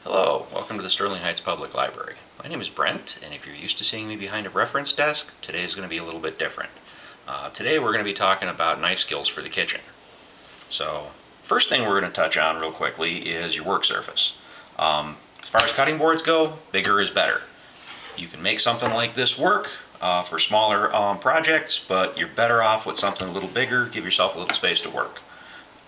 Hello, welcome to the Sterling Heights Public Library. My name is Brent, and if you're used to seeing me behind a reference desk, today is going to be a little bit different. Today we're going to be talking about knife skills for the kitchen. So, first thing we're going to touch on real quickly is your work surface. As far as cutting boards go, bigger is better. You can make something like this work for smaller projects, but you're better off with something a little bigger. Give yourself a little space to work.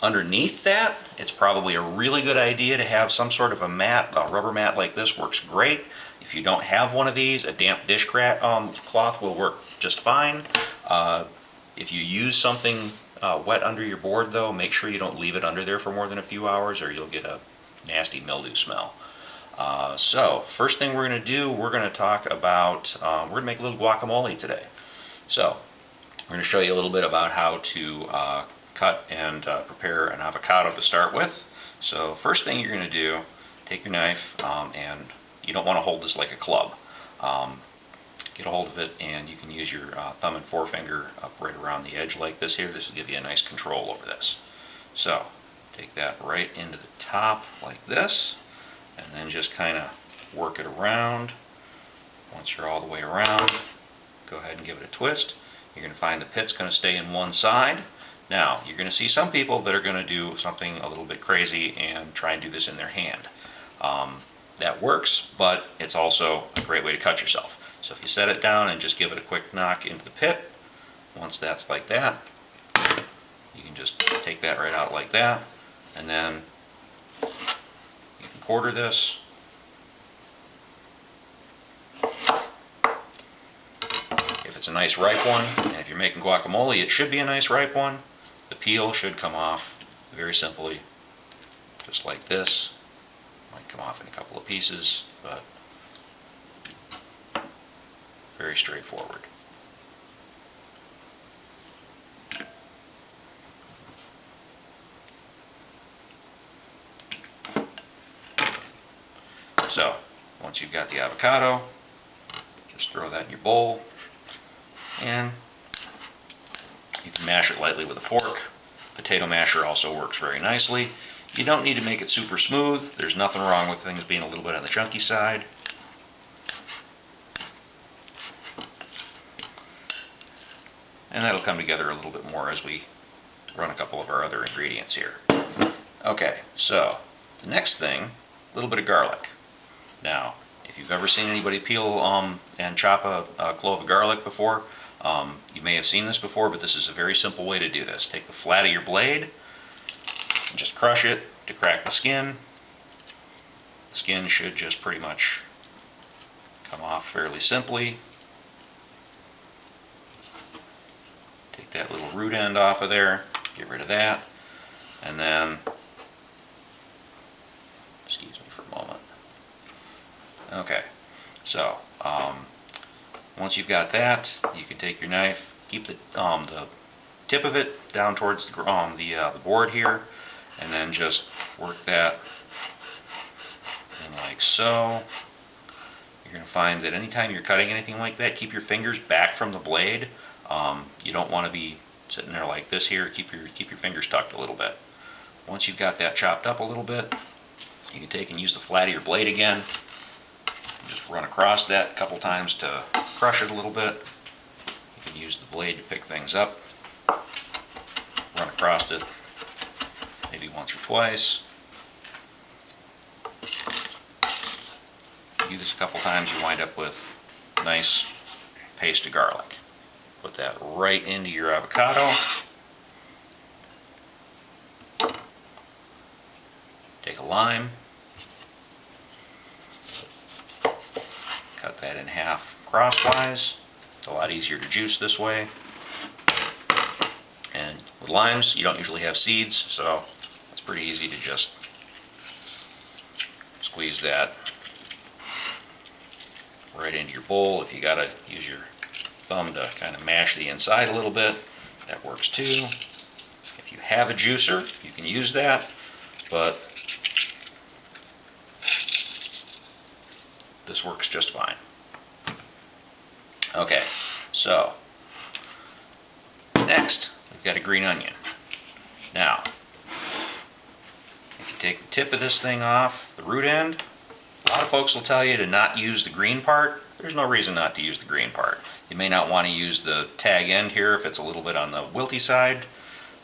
Underneath that, it's probably a really good idea to have some sort of a mat. A rubber mat like this works great. If you don't have one of these, a damp dish cloth will work just fine. If you use something wet under your board though, make sure you don't leave it under there for more than a few hours or you'll get a nasty mildew smell. So first thing we're going to do, we're going to talk about, we're going to make a little guacamole today. So we're going to show you a little bit about how to cut and prepare an avocado to start with. So first thing you're going to do, take your knife and you don't want to hold this like a club. Get a hold of it and you can use your thumb and forefinger up right around the edge like this here. This will give you a nice control over this. So take that right into the top like this and then just kind of work it around. Once you're all the way around, go ahead and give it a twist. You're going to find the pit's going to stay in one side. Now, you're going to see some people that are going to do something a little bit crazy and try and do this in their hand. That works, but it's also a great way to cut yourself. So if you set it down and just give it a quick knock into the pit, once that's like that, you can just take that right out like that, and then you can quarter this. If it's a nice ripe one, and if you're making guacamole, it should be a nice ripe one. The peel should come off very simply, just like this. Might come off in a couple of pieces, but very straightforward. So, once you've got the avocado, just throw that in your bowl, and you can mash it lightly with a fork. Potato masher also works very nicely. You don't need to make it super smooth. There's nothing wrong with things being a little bit on the chunky side. And that'll come together a little bit more as we run a couple of our other ingredients here. Okay, so the next thing, a little bit of garlic. Now, if you've ever seen anybody peel and chop a clove of garlic before, you may have seen this before, but this is a very simple way to do this. Take the flat of your blade and just crush it to crack the skin. The skin should just pretty much come off fairly simply. Take that little root end off of there, get rid of that, and then, excuse me for a moment. Okay, so once you've got that, you can take your knife, keep the tip of it down towards the board here, and then just work that in like so. You're going to find that anytime you're cutting anything like that, keep your fingers back from the blade. You don't want to be sitting there like this here. Keep your fingers tucked a little bit. Once you've got that chopped up a little bit, you can take and use the flat of your blade again. Just run across that a couple times to crush it a little bit. You can use the blade to pick things up. Run across it maybe once or twice. Do this a couple times, you wind up with a nice paste of garlic. Put that right into your avocado. Take a lime. Cut that in half crosswise. It's a lot easier to juice this way. And with limes, you don't usually have seeds, so it's pretty easy to just squeeze that right into your bowl. If you gotta use your thumb to kind of mash the inside a little bit, that works too. If you have a juicer, you can use that, but this works just fine. Okay, so next we've got a green onion. Now, if you take the tip of this thing off, the root end, lot of folks will tell you to not use the green part. There's no reason not to use the green part. You may not want to use the tag end here if it's a little bit on the wilty side,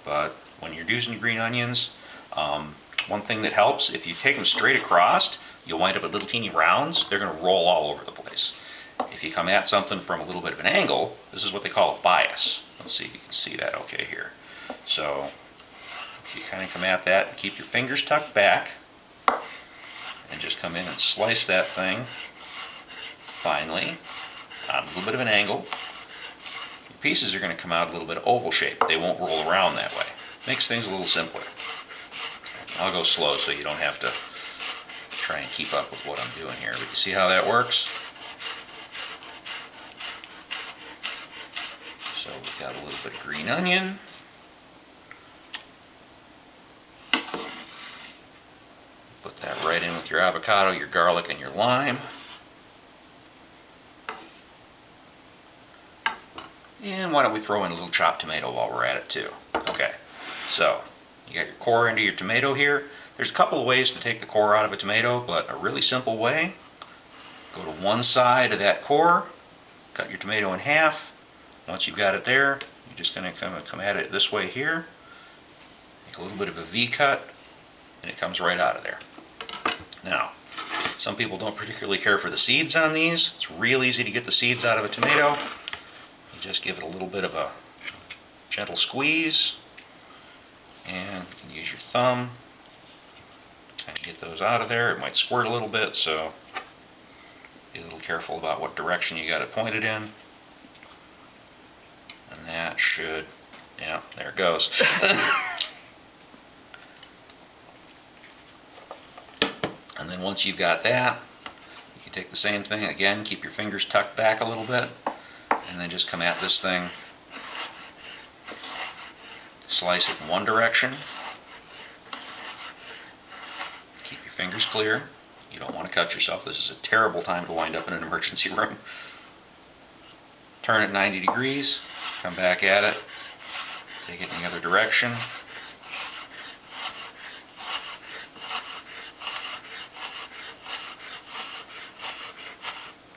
but when you're using green onions, one thing that helps, if you take them straight across, you'll wind up with little teeny rounds. They're going to roll all over the place. If you come at something from a little bit of an angle, this is what they call a bias. Let's see if you can see that okay here. So if you kind of come at that and keep your fingers tucked back and just come in and slice that thing finely on a little bit of an angle, your pieces are going to come out a little bit oval shaped. They won't roll around that way. Makes things a little simpler. I'll go slow so you don't have to try and keep up with what I'm doing here. But you see how that works? So we've got a little bit of green onion. Put that right in with your avocado, your garlic, and your lime. And why don't we throw in a little chopped tomato while we're at it too. Okay, so you got your core into your tomato here. There's a couple of ways to take the core out of a tomato, but a really simple way, go to one side of that core, cut your tomato in half. Once you've got it there, you're just going to come at it this way here, make a little bit of a V cut, and it comes right out of there. Now, some people don't particularly care for the seeds on these. It's real easy to get the seeds out of a tomato. You just give it a little bit of a gentle squeeze, and you can use your thumb and get those out of there. It might squirt a little bit, so be a little careful about what direction you got it pointed in. And that should, yeah, there it goes. And then once you've got that, you can take the same thing again, keep your fingers tucked back a little bit, and then just come at this thing. Slice it in one direction. Keep your fingers clear. You don't want to cut yourself. This is a terrible time to wind up in an emergency room. Turn it 90 degrees, come back at it, take it in the other direction.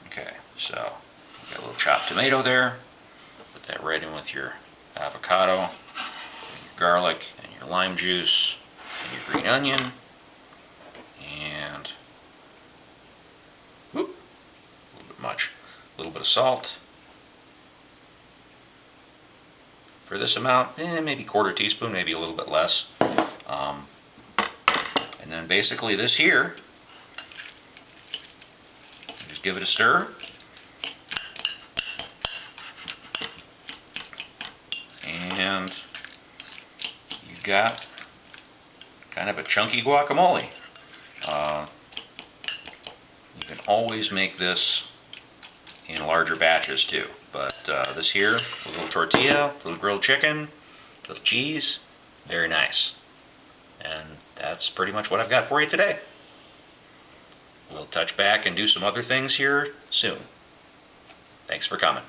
Okay, so you got a little chopped tomato there. Put that right in with your avocado, and your garlic, and your lime juice, and your green onion, and whoop, a little bit much, a little bit of salt. For this amount, maybe quarter teaspoon, maybe a little bit less. And then basically this here, just give it a stir. And you've got kind of a chunky guacamole. You can always make this in larger batches too. But this here, a little tortilla, a little grilled chicken, a little cheese, very nice. And that's pretty much what I've got for you today. We'll touch back and do some other things here soon. Thanks for coming.